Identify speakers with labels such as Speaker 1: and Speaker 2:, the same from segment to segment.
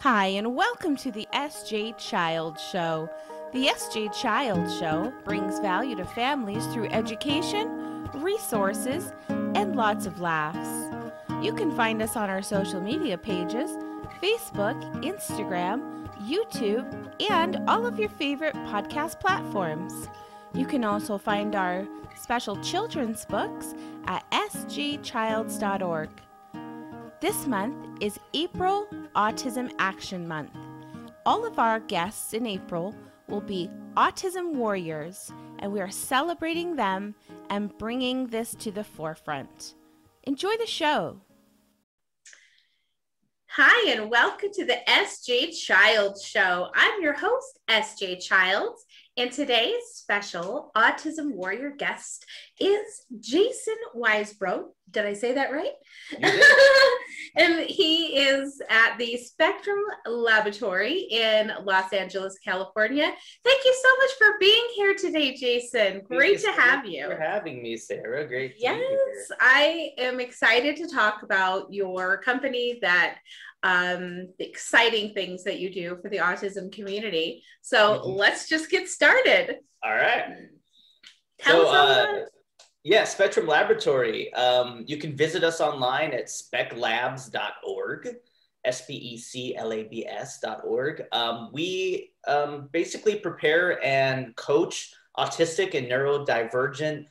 Speaker 1: Hi, and welcome to the S.J. Child Show. The S.J. Child Show brings value to families through education, resources, and lots of laughs. You can find us on our social media pages, Facebook, Instagram, YouTube, and all of your favorite podcast platforms. You can also find our special children's books at sjchilds.org. This month is April Autism Action Month. All of our guests in April will be autism warriors, and we are celebrating them and bringing this to the forefront. Enjoy the show. Hi, and welcome to the S.J. Childs Show. I'm your host, S.J. Childs, and today's special autism warrior guest is Jason Weisbrod. Did I say that right? And he is at the Spectrum Laboratory in Los Angeles, California. Thank you so much for being here today, Jason. Great to have you.
Speaker 2: Thanks for having me, Sarah. Great to be here.
Speaker 1: Yes, I am excited to talk about your company, the exciting things that you do for the autism community. So let's just get started.
Speaker 2: All right.
Speaker 1: Tell us all about it.
Speaker 2: Yeah, Spectrum Laboratory. You can visit us online at speclabs.org, speclabs.org. We basically prepare and coach autistic and neurodivergent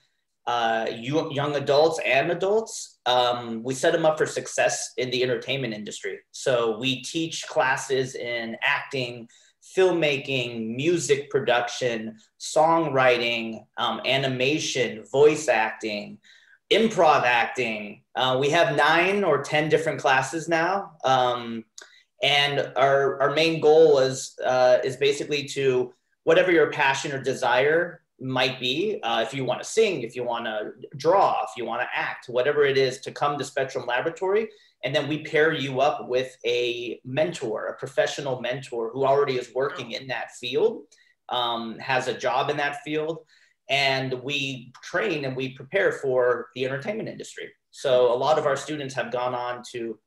Speaker 2: young adults and adults. We set them up for success in the entertainment industry. So we teach classes in acting, filmmaking, music production, songwriting, animation, voice acting, improv acting. We have 9 or 10 different classes now. And our main goal is basically to, whatever your passion or desire might be, if you want to sing, if you want to draw, if you want to act, whatever it is, to come to Spectrum Laboratory. And then we pair you up with a mentor, a professional mentor who already is working in that field, has a job in that field. And we train and we prepare for the entertainment industry. So a lot of our students have gone on to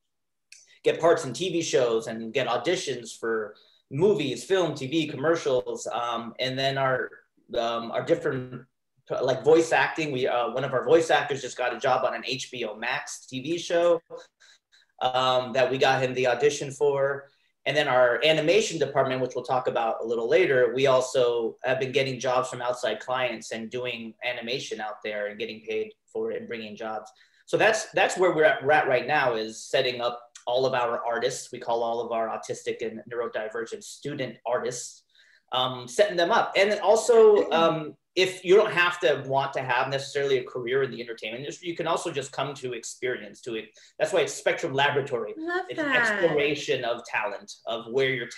Speaker 2: get parts in TV shows and get auditions for movies, film, TV, commercials. And then our different, like voice acting, one of our voice actors just got a job on an HBO Max TV show that we got him the audition for. And then our animation department, which we'll talk about a little later, we also have been getting jobs from outside clients and doing animation out there and getting paid for it and bringing jobs. So that's where we're at right now, is setting up all of our artists. We call all of our autistic and neurodivergent student artists, setting them up. And then also, if you don't have to want to have necessarily a career in the entertainment industry, you can also just come to experience to it. That's why it's Spectrum Laboratory. It's an exploration of talent, of where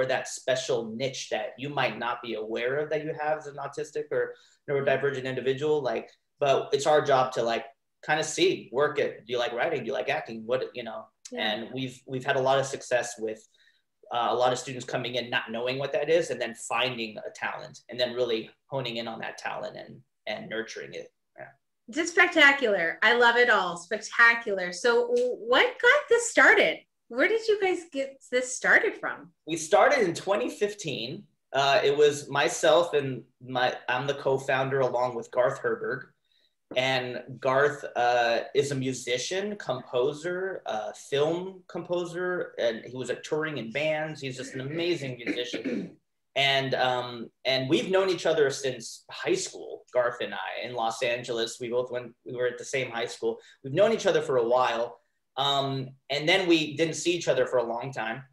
Speaker 2: that special niche that you might not be aware of that you have as an autistic or neurodivergent individual. But it's our job to kind of see, work it. Do you like writing? Do you like acting? Yeah. And we've had a lot of success with a lot of students coming in not knowing what that is, and then finding a talent and then really honing in on that talent and nurturing it. Yeah.
Speaker 1: Just spectacular. I love it all. Spectacular. So what got this started? Where did you guys get this started from?
Speaker 2: We started in 2015. It was myself and I'm the co-founder along with Garth Herberg. And Garth is a musician, composer, film composer, and he was touring in bands. He's just an amazing musician. And we've known each other since high school, Garth and I, in Los Angeles. We were at the same high school. We've known each other for a while. And then we didn't see each other for a long time.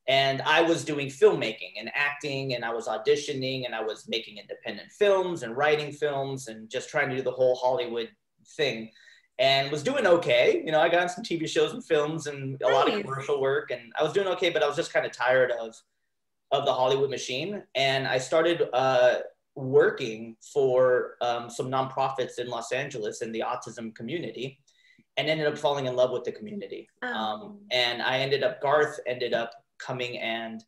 Speaker 2: And I was doing filmmaking and acting, and I was auditioning, and I was making independent films and writing films and just trying to do the whole Hollywood thing, and was doing okay. I got in some TV shows and films and a lot of commercial work, and I was doing okay, but I was just kind of tired of the Hollywood machine. And I started working for some nonprofits in Los Angeles in the autism community, and ended up falling in love with the community. And Garth ended up coming, and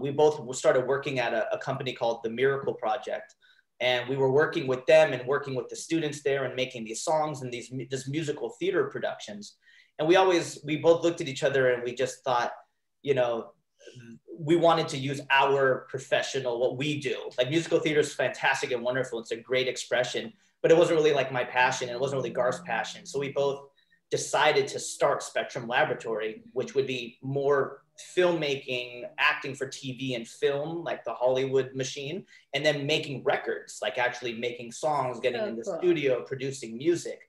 Speaker 2: we both started working at a company called The Miracle Project, and we were working with them and working with the students there and making these songs and this musical theater productions. And we both looked at each other and we just thought, we wanted to use our professional, what we do. Like musical theater is fantastic and wonderful. It's a great expression, but it wasn't really like my passion. And it wasn't really Garth's passion. So we both decided to start Spectrum Laboratory, which would be more filmmaking, acting for TV and film, like the Hollywood machine, and then making records, like actually making songs, getting in the studio, producing music.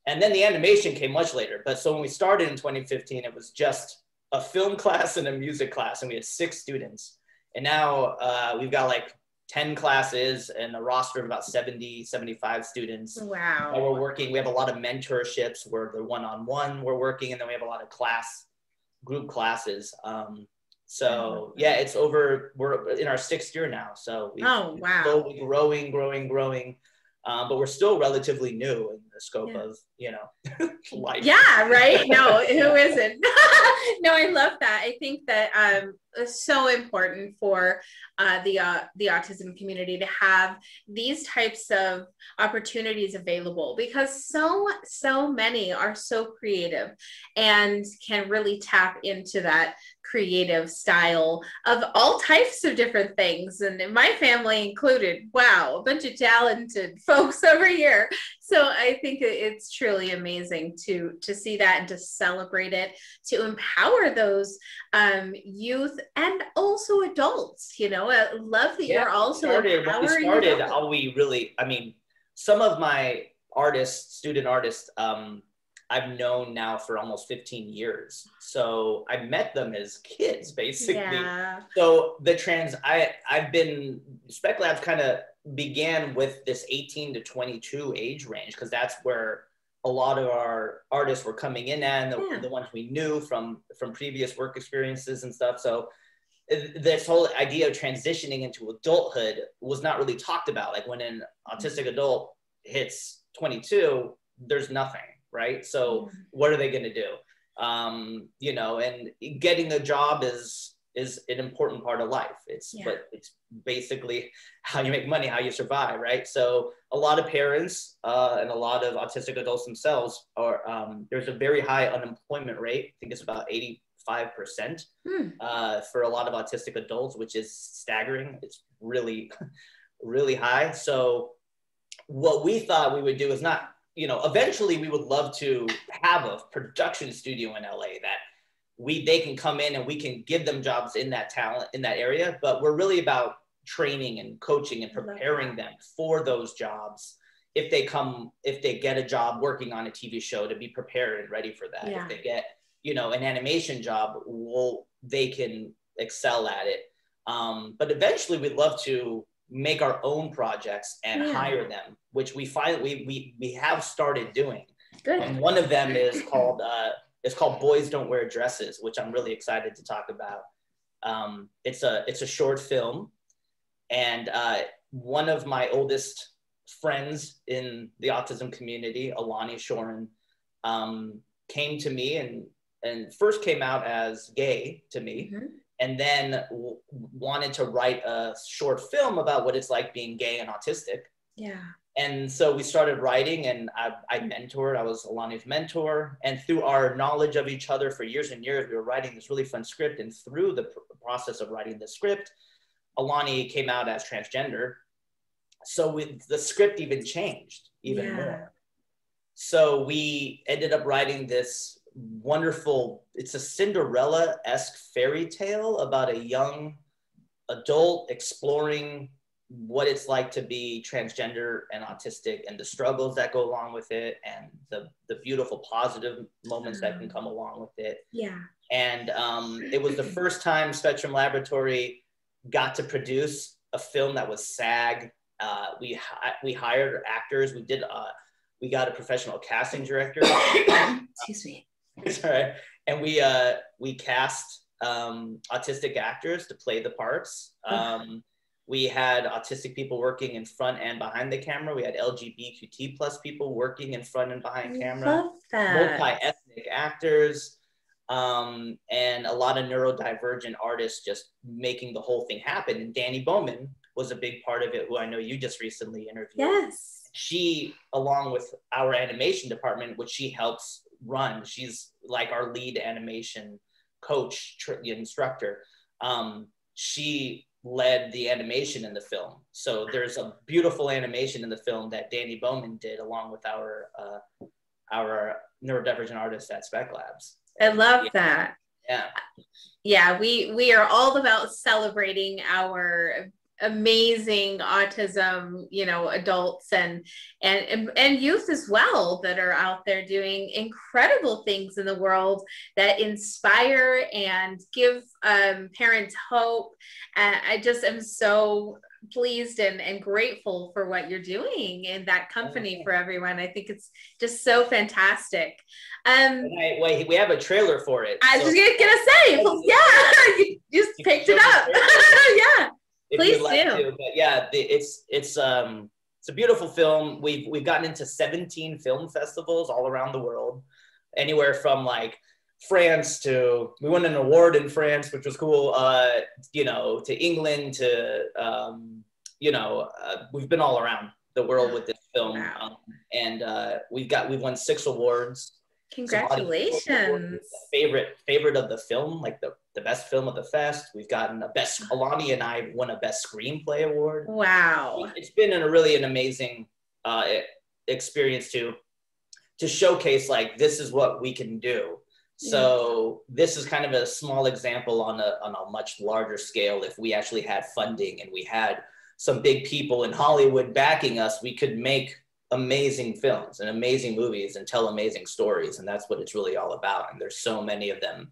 Speaker 2: And then the animation came much later. But so when we started in 2015, it was just a film class and a music class, and we had 6 students. And now we've got like 10 classes and a roster of about 70, 75 students.
Speaker 3: Wow.
Speaker 2: And we're working, we have a lot of mentorships where the one-on-one we're working, and then we have a lot of group classes. So yeah, it's over, we're in our 6th year now. So we're slowly growing. But we're still relatively new in the scope of, you know, life.
Speaker 3: Yeah, right? No, who isn't? No, I love that. I think that it's so important for the autism community to have these types of opportunities available, because so many are so creative and can really tap into that creative style of all types of different things, and my family included. Wow, a bunch of talented folks over here. So I think it's truly amazing to see that and to celebrate it, to empower those youth and also adults. You know, I love that you're also empowering adults.
Speaker 2: I mean, some of my student artists, I've known now for almost 15 years. So I met them as kids, basically.
Speaker 3: Yeah.
Speaker 2: So I've been, Spec Labs kind of began with this 18 to 22 age range, because that's where a lot of our artists were coming in at, and the ones we knew from previous work experiences and stuff. So this whole idea of transitioning into adulthood was not really talked about. Like when an autistic adult hits 22, there's nothing. Right? So what are they going to do? You know, and getting a job is an important part of life. But it's basically how you make money, how you survive, right? So a lot of parents and a lot of autistic adults themselves are, there's a very high unemployment rate. I think it's about 85% for a lot of autistic adults, which is staggering. It's really, really high. So what we thought we would do is not, you know, eventually we would love to have a production studio in LA that they can come in and we can give them jobs in that talent, in that area. But we're really about training and coaching and preparing them for those jobs. If they get a job working on a TV show, to be prepared and ready for that. If they get, you know, an animation job, they can excel at it. But eventually we'd love to make our own projects and hire them, which we have started doing.
Speaker 3: Good.
Speaker 2: And one of them is called Boys Don't Wear Dresses, which I'm really excited to talk about. It's a short film, and one of my oldest friends in the autism community, Alani Shorin, came to me and first came out as gay to me. And then wanted to write a short film about what it's like being gay and autistic.
Speaker 3: Yeah.
Speaker 2: And so we started writing, and I mentored. I was Alani's mentor. And through our knowledge of each other for years and years, we were writing this really fun script. And through the process of writing the script, Alani came out as transgender. So the script even changed even more. So we ended up writing this wonderful, it's a Cinderella-esque fairy tale about a young adult exploring what it's like to be transgender and autistic, and the struggles that go along with it, and the beautiful positive moments that can come along with it.
Speaker 3: Yeah.
Speaker 2: And it was the first time Spectrum Laboratory got to produce a film that was SAG. We hired actors. We got a professional casting director.
Speaker 3: Excuse me.
Speaker 2: It's all right. And we cast autistic actors to play the parts. We had autistic people working in front and behind the camera. We had LGBTQ+ people working in front and behind camera.
Speaker 3: Love that.
Speaker 2: Multi-ethnic actors, and a lot of neurodivergent artists just making the whole thing happen. And Danny Bowman was a big part of it, who I know you just recently interviewed.
Speaker 3: Yes.
Speaker 2: She, along with our animation department, which she helps run, she's like our lead animation coach, instructor. she led the animation in the film. So there's a beautiful animation in the film that Danny Bowman did along with our neurodivergent artists at Spec Labs.
Speaker 3: I love that.
Speaker 2: Yeah.
Speaker 3: Yeah, we are all about celebrating our amazing autism, you know, adults and youth as well that are out there doing incredible things in the world that inspire and give parents hope. I just am so pleased and grateful for what you're doing in that company for everyone. I think it's just so fantastic.
Speaker 2: Wait, we have a trailer for it.
Speaker 3: I was just gonna say, well, yeah, you just picked it up. Yeah, please do.
Speaker 2: But yeah, it's a beautiful film. We've gotten into 17 film festivals all around the world, anywhere from like France to, we won an award in France, which was cool. You know, to England to we've been all around the world with this film.
Speaker 3: Wow.
Speaker 2: And we've won 6 awards.
Speaker 3: Congratulations.
Speaker 2: Favorite of the film, like the best film of the fest. We've gotten Alani and I won a best screenplay award.
Speaker 3: Wow.
Speaker 2: It's been an amazing experience to showcase like this is what we can do. So this is kind of a small example on a much larger scale. If we actually had funding and we had some big people in Hollywood backing us, we could make amazing films and amazing movies and tell amazing stories. And that's what it's really all about. And there's so many of them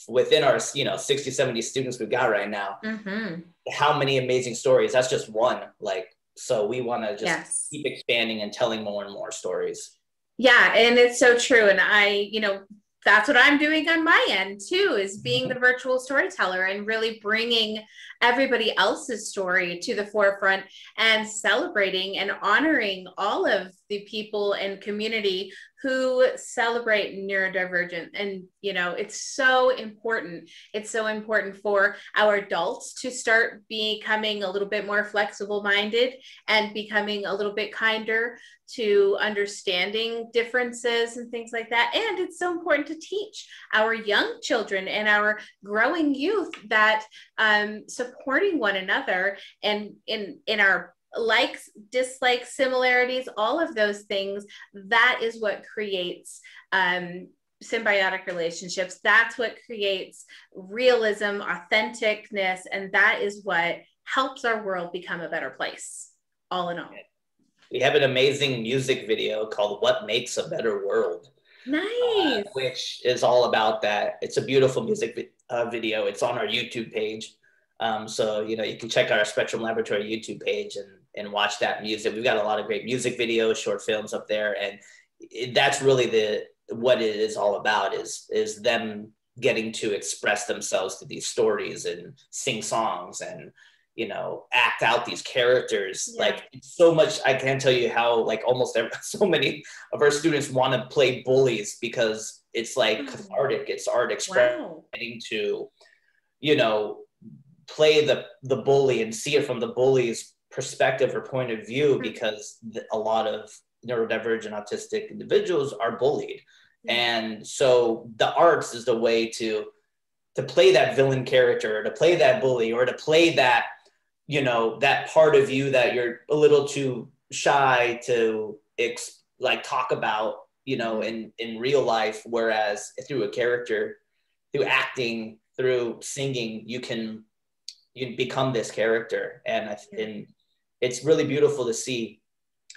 Speaker 2: within our, 60, 70 students we've got right now.
Speaker 3: Mm-hmm.
Speaker 2: How many amazing stories. That's just one. So we want to just keep expanding and telling more and more stories.
Speaker 3: Yeah. And it's so true. And that's what I'm doing on my end too, is being the virtual storyteller and really bringing everybody else's story to the forefront and celebrating and honoring all of the people and community who celebrate neurodivergent. And, it's so important. It's so important for our adults to start becoming a little bit more flexible minded and becoming a little bit kinder to understanding differences and things like that. And it's so important to teach our young children and our growing youth that supporting one another and in our likes, dislikes, similarities, all of those things, that is what creates symbiotic relationships. That's what creates realism, authenticness, and that is what helps our world become a better place, all in all.
Speaker 2: We have an amazing music video called What Makes a Better World.
Speaker 3: Nice.
Speaker 2: Which is all about that. It's a beautiful music video. It's on our YouTube page. So, you can check out our Spectrum Laboratory YouTube page and watch that music. We've got a lot of great music videos, short films up there. And that's really what it is all about is them getting to express themselves through these stories and sing songs and, act out these characters.
Speaker 3: Yeah.
Speaker 2: Like so much, I can't tell you how so many of our students want to play bullies because it's like cathartic. It's art expressing to, play the bully and see it from the bully's perspective or point of view, because a lot of neurodivergent autistic individuals are bullied. And so the arts is the way to play that villain character, or to play that bully, or to play that, that part of you that you're a little too shy to talk about, in real life. Whereas through a character, through acting, through singing, you become this character. And it's really beautiful to see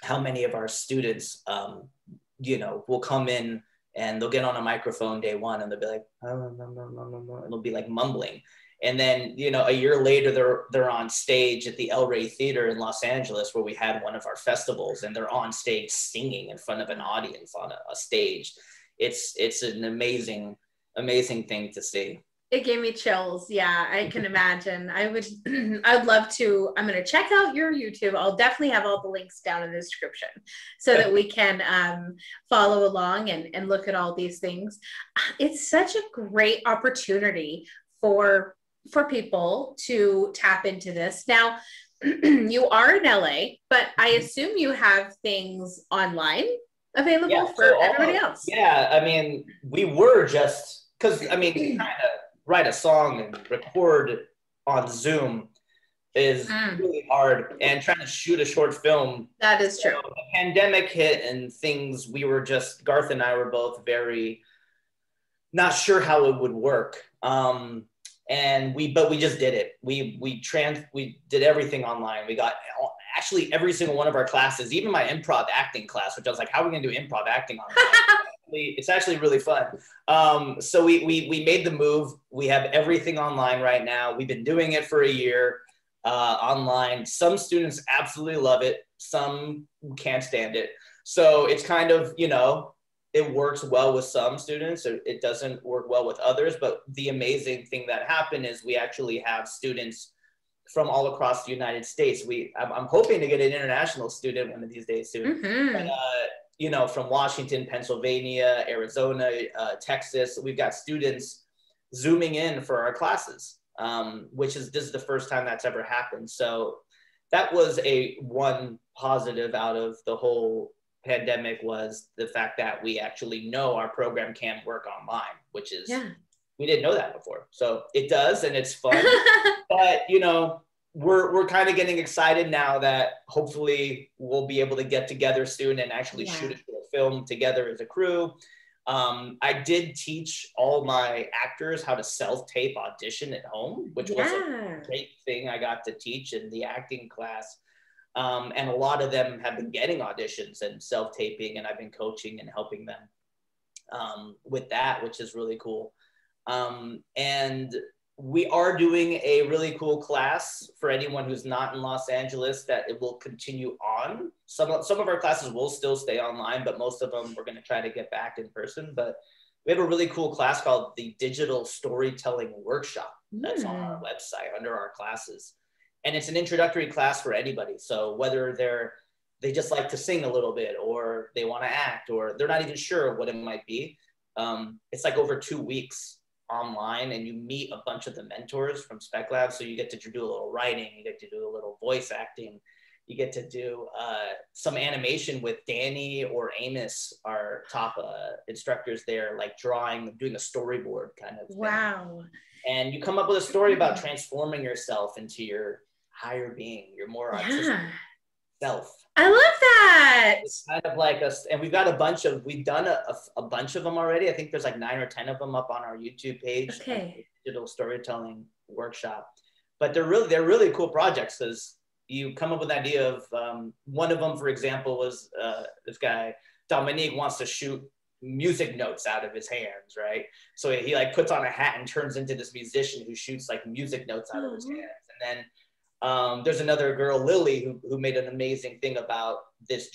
Speaker 2: how many of our students, will come in and they'll get on a microphone day one and they'll be like, oh, no, and they'll be like mumbling. And then, a year later, they're on stage at the El Rey Theater in Los Angeles, where we had one of our festivals, and they're on stage singing in front of an audience on a stage. It's an amazing thing to see.
Speaker 3: It gave me chills. Yeah, I can imagine. I'd love to. I'm going to check out your YouTube. I'll definitely have all the links down in the description so that we can follow along and look at all these things. It's such a great opportunity for people to tap into this. Now, you are in LA, but I assume you have things online available for everybody else.
Speaker 2: Yeah, I mean, we were just, because, I mean, write a song and record on Zoom is really hard, and trying to shoot a short film.
Speaker 3: That is true.
Speaker 2: The pandemic hit and things, Garth and I were both very not sure how it would work. But we just did it. We did everything online. We got actually every single one of our classes, even my improv acting class, which I was like, how are we gonna do improv acting online? It's actually really fun. So we made the move. We have everything online right now. We've been doing it for a year online. Some students absolutely love it. Some can't stand it. So it's kind of, it works well with some students. It doesn't work well with others. But the amazing thing that happened is we actually have students from all across the United States. I'm hoping to get an international student one of these days soon. But, from Washington, Pennsylvania, Arizona, Texas, we've got students Zooming in for our classes, this is the first time that's ever happened. So that was one positive out of the whole pandemic, was the fact that we actually know our program can work online, which is, we didn't know that before. So it does, and it's fun. But, we're kind of getting excited now that hopefully we'll be able to get together soon and actually shoot a short film together as a crew. I did teach all my actors how to self-tape audition at home, which was a great thing I got to teach in the acting class. And a lot of them have been getting auditions and self-taping, and I've been coaching and helping them with that, which is really cool. And we are doing a really cool class for anyone who's not in Los Angeles, that it will continue on. Some of our classes will still stay online, but most of them we're going to try to get back in person. But we have a really cool class called the Digital Storytelling Workshop that's on our website under our classes. And it's an introductory class for anybody. So whether they just like to sing a little bit, or they want to act, or they're not even sure what it might be, it's like over 2 weeks online, and you meet a bunch of the mentors from Spec Lab. So you get to do a little writing, you get to do a little voice acting, you get to do some animation with Danny or Amos, our top instructors there, like doing a storyboard kind of thing.
Speaker 3: Wow.
Speaker 2: And you come up with a story about transforming yourself into your higher being, your more artistic self.
Speaker 3: I love that.
Speaker 2: It's kind of like and we've got we've done a bunch of them already. I think there's like 9 or 10 of them up on our YouTube page. Digital Storytelling Workshop. But they're really cool projects, because you come up with an idea of, one of them, for example, was this guy, Dominique, wants to shoot music notes out of his hands, right? So he like puts on a hat and turns into this musician who shoots like music notes out of his hands. And then there's another girl, Lily, who made an amazing thing about this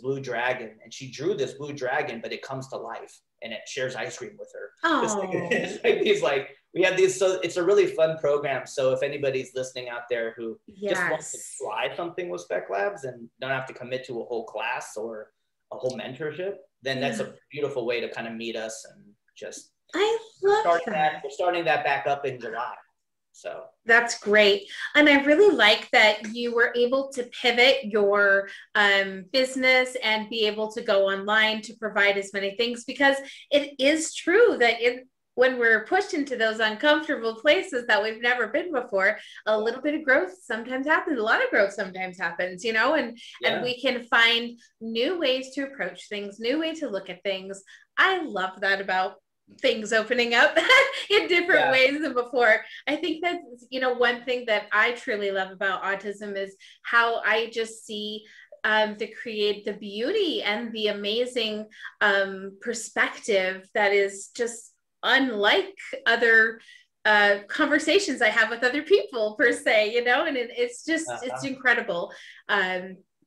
Speaker 2: blue dragon, and she drew this blue dragon, but it comes to life and it shares ice cream with her. It's like we have these, so it's a really fun program. So if anybody's listening out there who just wants to try something with Spec Labs and don't have to commit to a whole class or a whole mentorship, then that's a beautiful way to kind of meet us and just
Speaker 3: start that.
Speaker 2: We're starting that back up in July. So
Speaker 3: that's great. And I really like that you were able to pivot your business and be able to go online to provide as many things, because it is true that when we're pushed into those uncomfortable places that we've never been before, a little bit of growth sometimes happens, a lot of growth sometimes happens, and we can find new ways to approach things, new way to look at things. I love that about things opening up in different ways than before. I think that, one thing that I truly love about autism is how I just see the beauty and the amazing perspective that is just unlike other conversations I have with other people, per se, and it's just, it's incredible.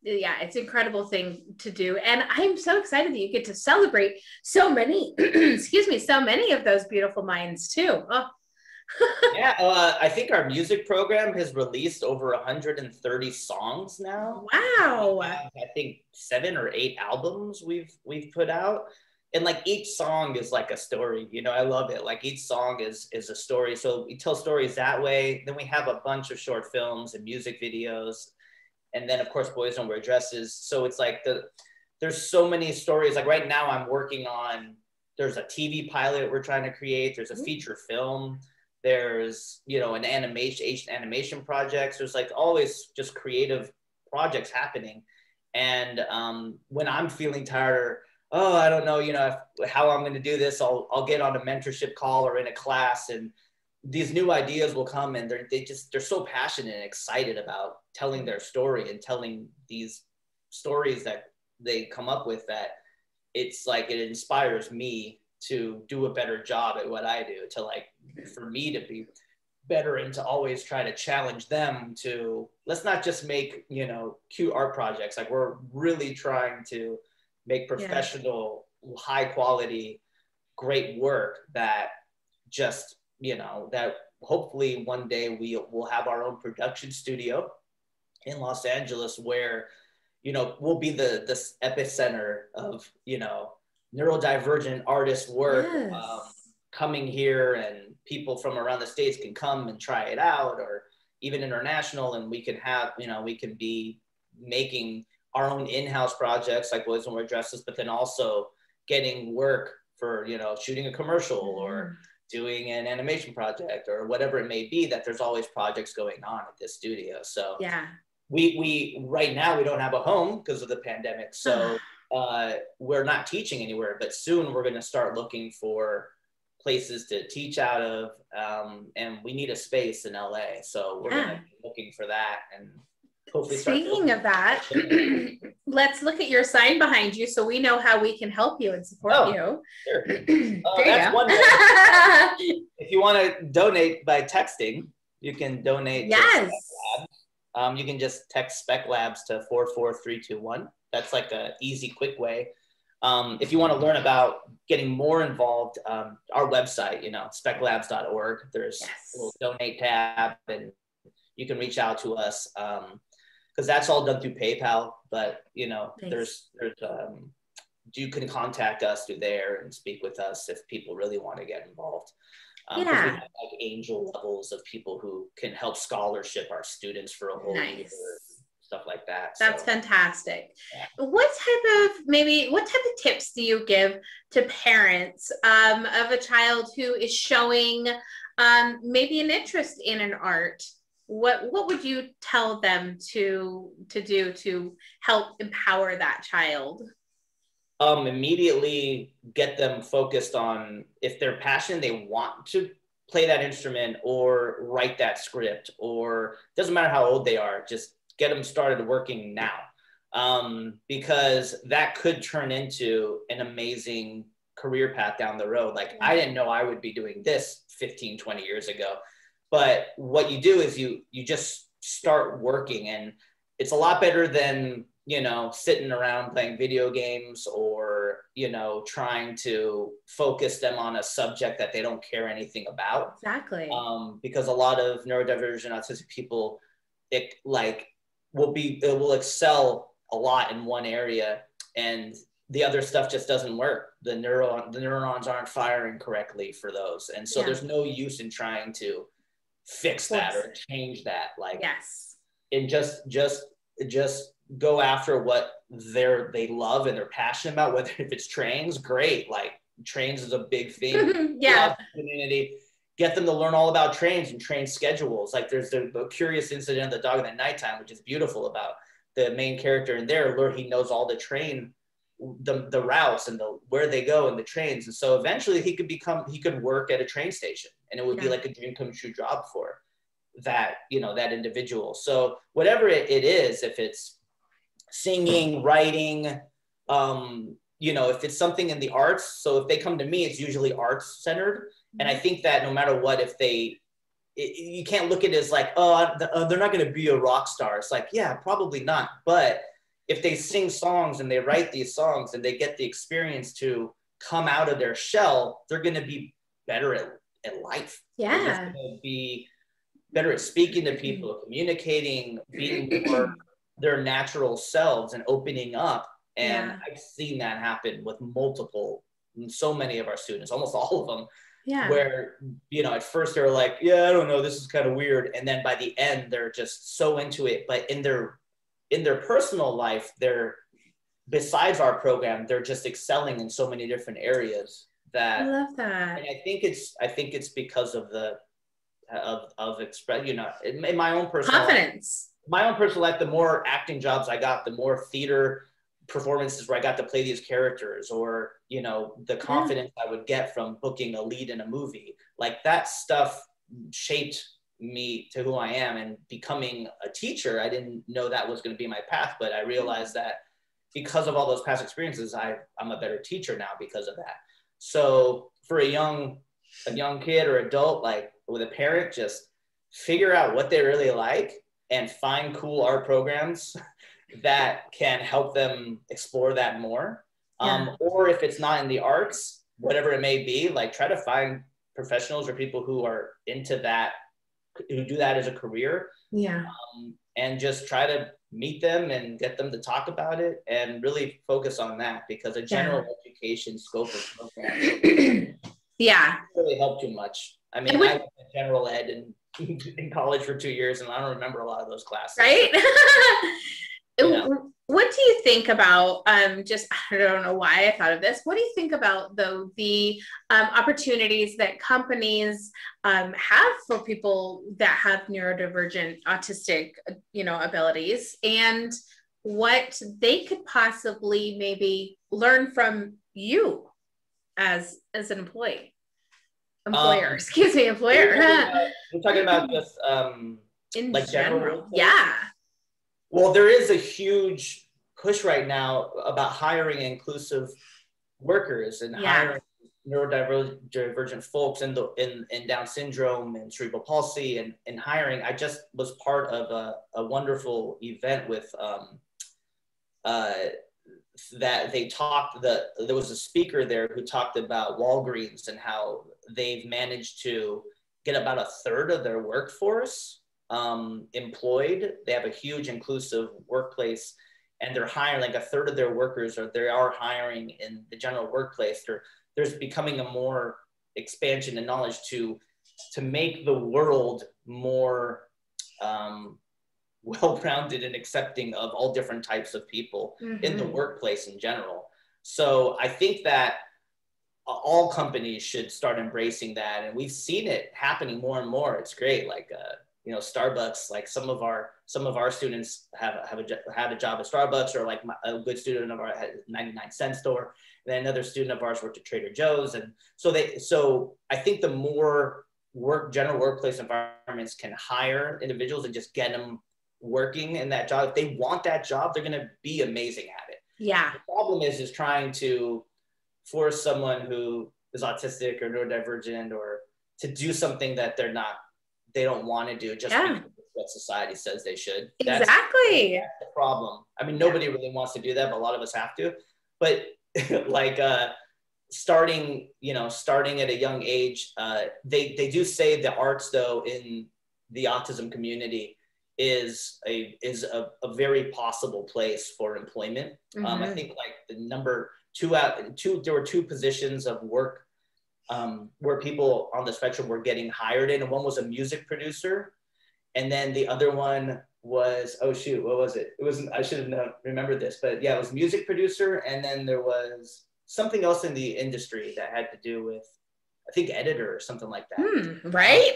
Speaker 3: It's an incredible thing to do. And I'm so excited that you get to celebrate so many, so many of those beautiful minds too. Oh.
Speaker 2: I think our music program has released over 130 songs now.
Speaker 3: Wow.
Speaker 2: I think 7 or 8 albums we've put out. And like each song is like a story, I love it. Like each song is a story. So we tell stories that way. Then we have a bunch of short films and music videos. And then, of course, Boys Don't Wear Dresses. So it's like there's so many stories. Like right now I'm working on there's a TV pilot we're trying to create. There's a feature film. There's, you know, an animation projects. There's like always just creative projects happening. And when I'm feeling tired, or, oh, I don't know, you know, how I'm going to do this, I'll get on a mentorship call or in a class, and these new ideas will come, and they're so passionate and excited about telling their story and telling these stories that they come up with, that it's like, it inspires me to do a better job at what I do, to like, for me to be better and to always try to challenge them to, let's not just make, you know, cute art projects. Like, we're really trying to make professional, high quality, great work that just, you know, that hopefully one day we will have our own production studio in Los Angeles where, you know, we'll be the epicenter of, you know, neurodivergent artist work. Coming here, and people from around the States can come and try it out, or even international, and we can have, you know, we can be making our own in-house projects like Boys and Wear Dresses, but then also getting work for, you know, shooting a commercial or doing an animation project or whatever it may be, that there's always projects going on at this studio. So we right now, we don't have a home because of the pandemic. So we're not teaching anywhere, but soon we're going to start looking for places to teach out of, and we need a space in LA, so we're gonna be looking for that, and hopefully
Speaker 3: speaking of that, let's look at your sign behind you so we know how we can help you and support you.
Speaker 2: Sure.
Speaker 3: That's
Speaker 2: one way. If you want to donate by texting, you can donate to Spec Labs. You can just text Spec Labs to 44321. That's like a easy, quick way. If you want to learn about getting more involved, our website, you know, speclabs.org, there's a little donate tab, and you can reach out to us, because that's all done through PayPal. But, you know, you can contact us through there and speak with us if people really want to get involved. We have like angel levels of people who can help scholarship our students for a whole year. Stuff like that.
Speaker 3: That's fantastic. What type of tips do you give to parents of a child who is showing maybe an interest in an art? What would you tell them to do to help empower that child?
Speaker 2: Immediately get them focused on, if they're passionate, they want to play that instrument or write that script, or doesn't matter how old they are, just get them started working now, because that could turn into an amazing career path down the road. Like, I didn't know I would be doing this 15, 20 years ago, but what you do is you just start working, and it's a lot better than, you know, sitting around playing video games, or, you know, trying to focus them on a subject that they don't care anything about.
Speaker 3: Exactly.
Speaker 2: Because a lot of neurodivergent autistic people, it will excel a lot in one area, and the other stuff just doesn't work. The neurons aren't firing correctly for those, and so there's no use in trying to fix that or change that. Like, and just go after what they love and they're passionate about. Whether if it's trains, great. Like, trains is a big thing. Community. Get them to learn all about trains and train schedules. Like, there's the curious incident of the dog in the nighttime, which is beautiful, about the main character in there, where he knows all the routes and where they go and the trains. And so eventually he could work at a train station, and it would be like a dream come true job for that, you know, that individual. So whatever it is, if it's singing, writing, you know, if it's something in the arts. So if they come to me, it's usually arts centered. And I think that no matter what, you can't look at it as like, they're not going to be a rock star. It's like, yeah, probably not. But if they sing songs and they write these songs and they get the experience to come out of their shell, they're going to be better at life. They're going to be better at speaking to people, communicating, being more their natural selves and opening up. And I've seen that happen with so many of our students, almost all of them. Where, you know, at first they're like, I don't know, this is kind of weird. And then by the end, they're just so into it. But in their personal life, besides our program, they're just excelling in so many different areas
Speaker 3: I
Speaker 2: that,
Speaker 3: love that.
Speaker 2: and I think it's because of the express, you know, in my own personal
Speaker 3: Confidence.
Speaker 2: life, the more acting jobs I got, the more theater performances where I got to play these characters, or, you know, the confidence I would get from booking a lead in a movie. Like that stuff shaped me to who I am. And becoming a teacher, I didn't know that was going to be my path, but I realized that because of all those past experiences, I'm a better teacher now because of that. So for a young kid or adult, like with a parent, just figure out what they really like and find cool art programs that can help them explore that more. Or if it's not in the arts, whatever it may be, like try to find professionals or people who are into that, who do that as a career. And just try to meet them and get them to talk about it and really focus on that, because a general education scope of program really helped too much. I mean, I was in general ed in college for 2 years, and I don't remember a lot of those classes.
Speaker 3: Right?
Speaker 2: You know?
Speaker 3: What do you think about, just, I don't know why I thought of this. What do you think about, though, the opportunities that companies have for people that have neurodivergent autistic, you know, abilities, and what they could possibly maybe learn from you as an employer, excuse me, employer.
Speaker 2: We're talking about just
Speaker 3: in
Speaker 2: like
Speaker 3: general.
Speaker 2: Well, there is a huge push right now about hiring inclusive workers and hiring neurodivergent folks in Down syndrome and cerebral palsy, and hiring. I just was part of a wonderful event with that they talked, there was a speaker there who talked about Walgreens and how they've managed to get about a third of their workforce employed. They have a huge inclusive workplace, and they're hiring like a third of their workers, or they are hiring in the general workplace. There's becoming a more expansion and knowledge to make the world more well-rounded and accepting of all different types of people in the workplace in general. So I think that all companies should start embracing that, and we've seen it happening more and more. It's great. Like you know, Starbucks, like some of our students had a job at Starbucks, or like a good student of ours had a 99-cent store, and then another student of ours worked at Trader Joe's. And so I think the more general workplace environments can hire individuals and just get them working in that job. If they want that job, they're going to be amazing at it.
Speaker 3: Yeah.
Speaker 2: The problem is trying to force someone who is autistic or neurodivergent or to do something that they don't want to do just because what society says they should.
Speaker 3: Exactly.
Speaker 2: That's the problem. I mean, nobody really wants to do that, but a lot of us have to. But like starting at a young age, they do say the arts, though, in the autism community is a very possible place for employment. I think like the number two, there were two positions of work where people on the spectrum were getting hired in, and one was a music producer, and then the other one was, oh shoot, what was it? It wasn't, I should have remembered this, but yeah, it was music producer, and then there was something else in the industry that had to do with, I think, editor or something like that.
Speaker 3: Right?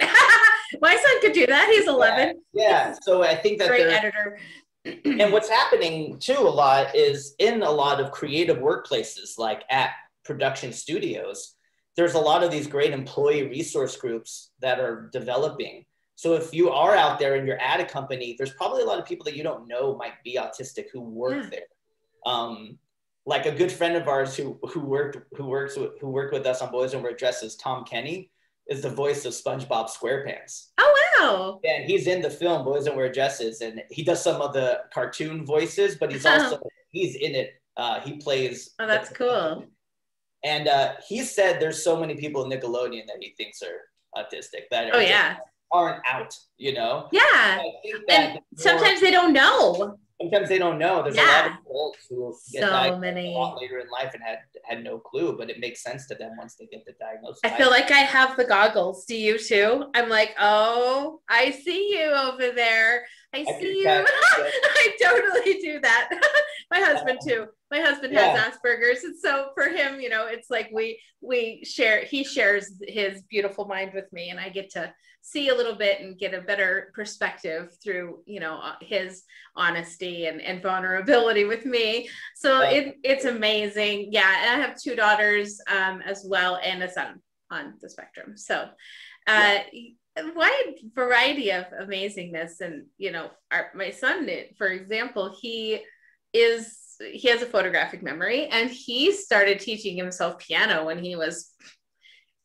Speaker 3: My son could do that. He's 11.
Speaker 2: Yeah. So I think that
Speaker 3: great editor.
Speaker 2: And what's happening too a lot is in a lot of creative workplaces, like at production studios, there's a lot of these great employee resource groups that are developing. So if you are out there and you're at a company, there's probably a lot of people that you don't know might be autistic who work there. Like a good friend of ours who worked with us on Boys and Wear Dresses, Tom Kenny, is the voice of SpongeBob SquarePants.
Speaker 3: Oh, wow.
Speaker 2: And he's in the film Boys and Wear Dresses, and he does some of the cartoon voices, but he's in it. He plays.
Speaker 3: Oh, that's cool.
Speaker 2: And he said there's so many people in Nickelodeon that he thinks are autistic that aren't out, you know?
Speaker 3: Yeah. And sometimes they don't know.
Speaker 2: Sometimes they don't know. There's a lot of adults who get diagnosed a lot later in life and had no clue, but it makes sense to them once they get the diagnosis.
Speaker 3: I feel like I have the goggles. Do you too? I'm like, oh, I see you over there. I see you. I totally do that. My husband too. My husband has Asperger's, and so for him, you know, it's like we share. He shares his beautiful mind with me, and I get to see a little bit and get a better perspective through, you know, his honesty and vulnerability with me. So it's amazing. Yeah, and I have 2 daughters as well, and a son on the spectrum. So wide variety of amazingness. And you know, my son, for example, he has a photographic memory, and he started teaching himself piano when he was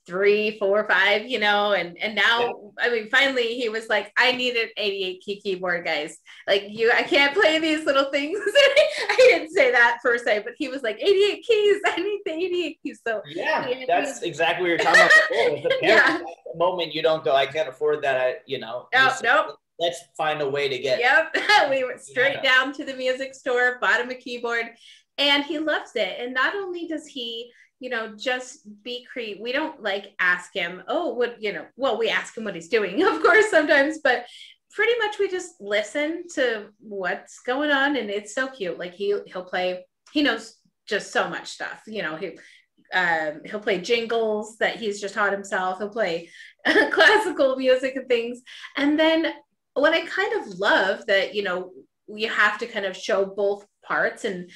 Speaker 3: 3, 4, 5, you know, and now, I mean, finally he was like, I need an 88 key keyboard, guys. Like, I can't play these little things. I didn't say that per se, but he was like, 88 keys, I need the 88 keys. So
Speaker 2: yeah, that's exactly what you're talking about before. As a parent, at the moment you don't go, I can't afford that, you know.
Speaker 3: Nope.
Speaker 2: Let's find a way to get.
Speaker 3: Yep. We went straight down to the music store, bought him a keyboard, and he loves it. And not only does he, you know, just be creative. We don't like ask him, oh, what, you know, well, we ask him what he's doing, of course, sometimes, but pretty much we just listen to what's going on. And it's so cute. Like he'll play, he knows just so much stuff, you know, he'll play jingles that he's just taught himself. He'll play classical music and things. And then what I kind of love that, you know, you have to kind of show both parts and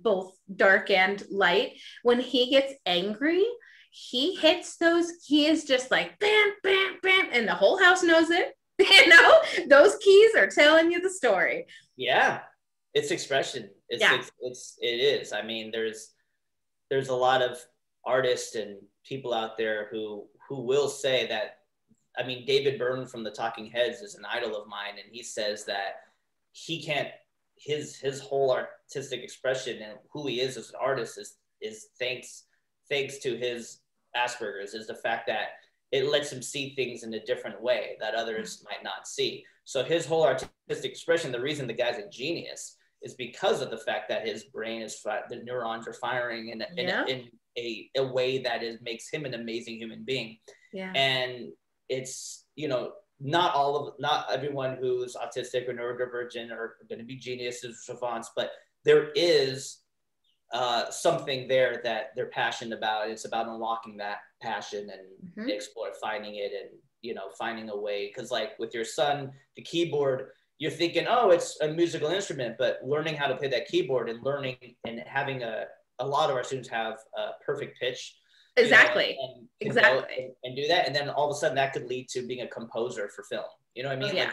Speaker 3: both dark and light. When he gets angry, he hits those, he is just like bam, bam, bam, and the whole house knows it. You know, those keys are telling you the story.
Speaker 2: Yeah, it's expression. It is. I mean, there's a lot of artists and people out there who will say that. I mean, David Byrne from the Talking Heads is an idol of mine, and he says that he can't, his whole artistic expression and who he is as an artist is thanks to his Asperger's, is the fact that it lets him see things in a different way that others might not see. So his whole artistic expression, the reason the guy's a genius is because of the fact that his brain is the neurons are firing in a way that makes him an amazing human being. Yeah. And it's, you know, not everyone who's autistic or neurodivergent are going to be geniuses or savants, but there is something there that they're passionate about. It's about unlocking that passion and finding it, and, you know, finding a way. Because like with your son, the keyboard, you're thinking, oh, it's a musical instrument, but learning how to play that keyboard and learning and having a lot of our students have a perfect pitch.
Speaker 3: Exactly.
Speaker 2: You know, and do that. And then all of a sudden that could lead to being a composer for film. You know what I mean?
Speaker 3: Yeah.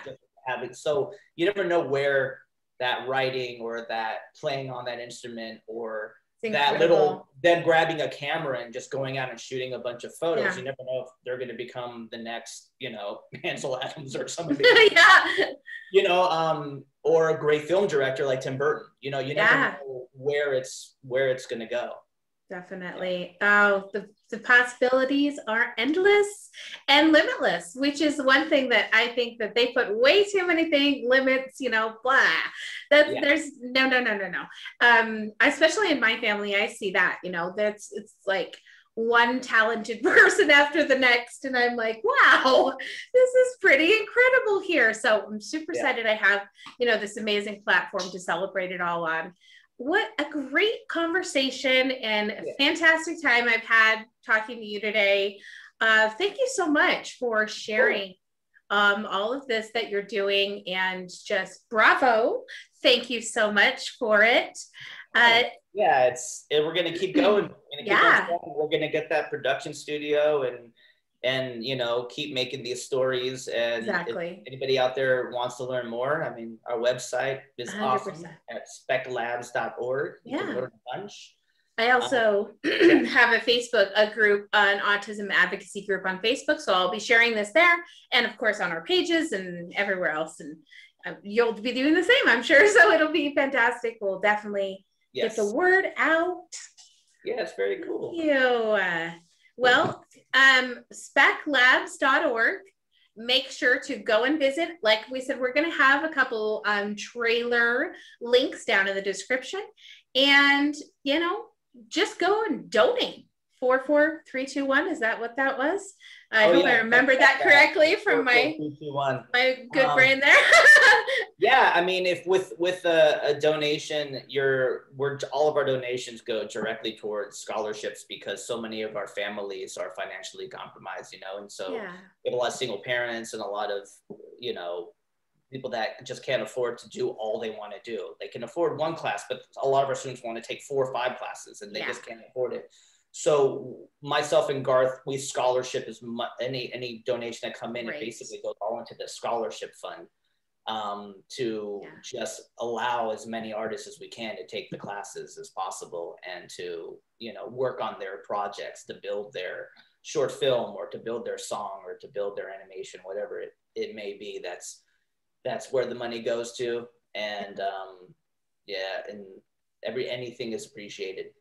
Speaker 2: Like so you never know where that writing or that playing on that instrument or that little, them grabbing a camera and just going out and shooting a bunch of photos. Yeah. You never know if they're going to become the next, you know, Ansel Adams or somebody. You know, or a great film director like Tim Burton. You know, you never know where it's going to go.
Speaker 3: Definitely. Oh, the possibilities are endless and limitless, which is one thing that I think that they put way too many limits, you know, blah. There's no. Especially in my family, I see that, you know, it's like one talented person after the next. And I'm like, wow, this is pretty incredible here. So I'm super excited I have, you know, this amazing platform to celebrate it all on. What a great conversation and a fantastic time I've had talking to you today. Thank you so much for sharing all of this that you're doing, and just bravo. Thank you so much for it.
Speaker 2: We're going to keep going. We're going to get that production studio and you know, keep making these stories. And if anybody out there wants to learn more, I mean, our website is 100%. Awesome at speclabs.org. You can learn a bunch.
Speaker 3: I also have a group, an autism advocacy group on Facebook. So I'll be sharing this there, and of course on our pages and everywhere else. And you'll be doing the same, I'm sure. So it'll be fantastic. We'll definitely get the word out.
Speaker 2: Yeah, it's very cool.
Speaker 3: Thank you. Well, speclabs.org. Make sure to go and visit. Like we said, we're going to have a couple trailer links down in the description. And, you know, just go and donate 44321. Is that what that was? I hope I remembered that correctly from my good brain there.
Speaker 2: Yeah, I mean, if with a donation, all of our donations go directly towards scholarships, because so many of our families are financially compromised, and so we have a lot of single parents and a lot of people that just can't afford to do all they want to do. They can afford one class, but a lot of our students want to take 4 or 5 classes, and they just can't afford it. So myself and Garth, we scholarship as much, any donation that come in, it basically goes all into the scholarship fund to just allow as many artists as we can to take the classes as possible, and to, work on their projects, to build their short film, or to build their song, or to build their animation, whatever it may be. That's where the money goes to. And and anything is appreciated.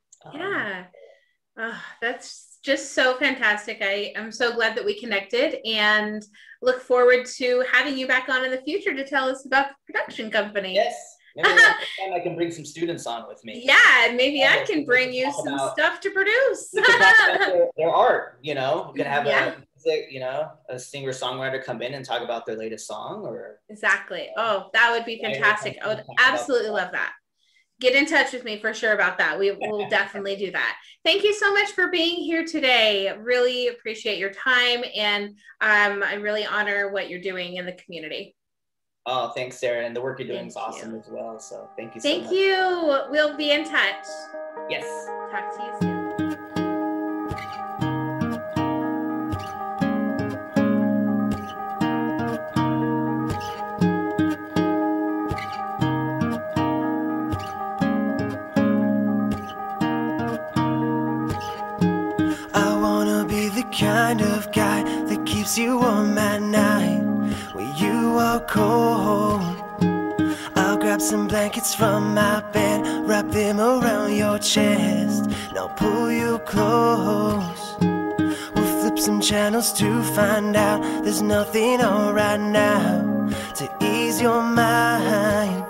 Speaker 3: That's just so fantastic. I am so glad that we connected, and look forward to having you back on in the future to tell us about the production company.
Speaker 2: Yes. Maybe next time I can bring some students on with me.
Speaker 3: Yeah, maybe I can bring you some stuff to produce.
Speaker 2: We can talk about their art, we can have a singer-songwriter come in and talk about their latest song, or
Speaker 3: exactly. Oh, that would be fantastic. I would absolutely love that. Get in touch with me for sure about that. We will definitely do that. Thank you so much for being here today. Really appreciate your time, and I really honor what you're doing in the community.
Speaker 2: Oh, thanks, Sarah. And the work you're doing is awesome as well. So thank you so much.
Speaker 3: Thank you. We'll be in touch.
Speaker 2: Yes.
Speaker 3: Talk to you soon.
Speaker 4: Kind of guy that keeps you warm at night when you are cold. I'll grab some blankets from my bed, wrap them around your chest, and I'll pull you close. We'll flip some channels to find out there's nothing on right now to ease your mind.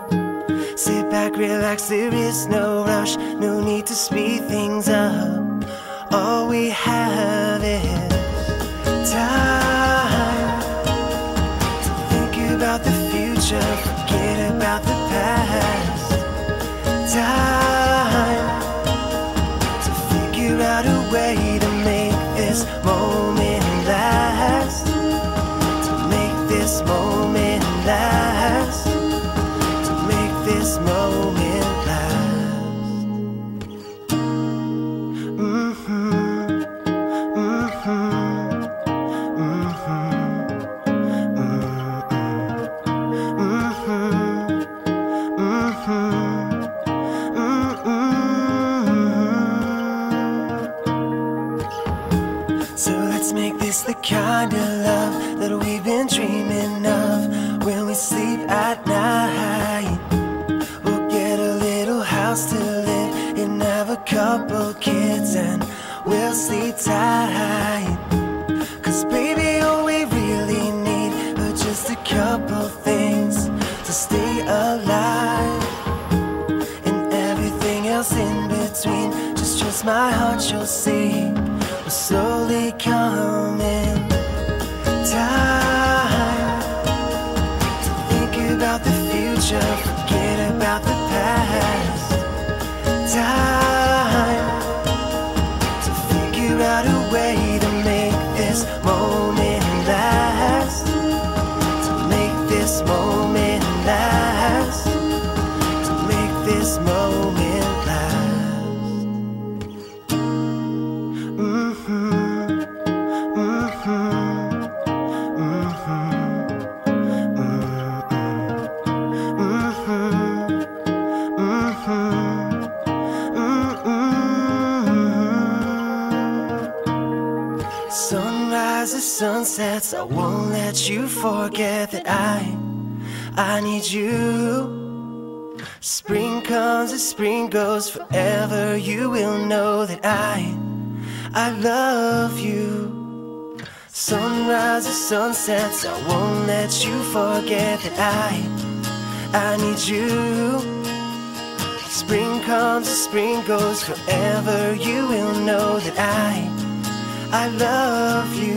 Speaker 4: Sit back, relax, there is no rush, no need to speed things up. All we have is time to think about the future, forget about the past. Time to figure out a way to make this moment last. To make this moment last. To make this moment last. The kind of love that we've been dreaming of when we sleep at night. We'll get a little house to live in, have a couple kids, and we'll sleep tight. Cause baby, all we really need are just a couple things to stay alive, and everything else in between. Just trust my heart, you'll see. We're slowly coming. Time to think about the future, forget about the past. Time to figure out a way to make this moment last. To make this moment last. To make this moment last. Sunrises, sunsets, I won't let you forget that I need you. Spring comes as spring goes, forever you will know that I love you. Sunrises, sunsets, I won't let you forget that I need you. spring comes, the spring goes, forever you will know that I love you.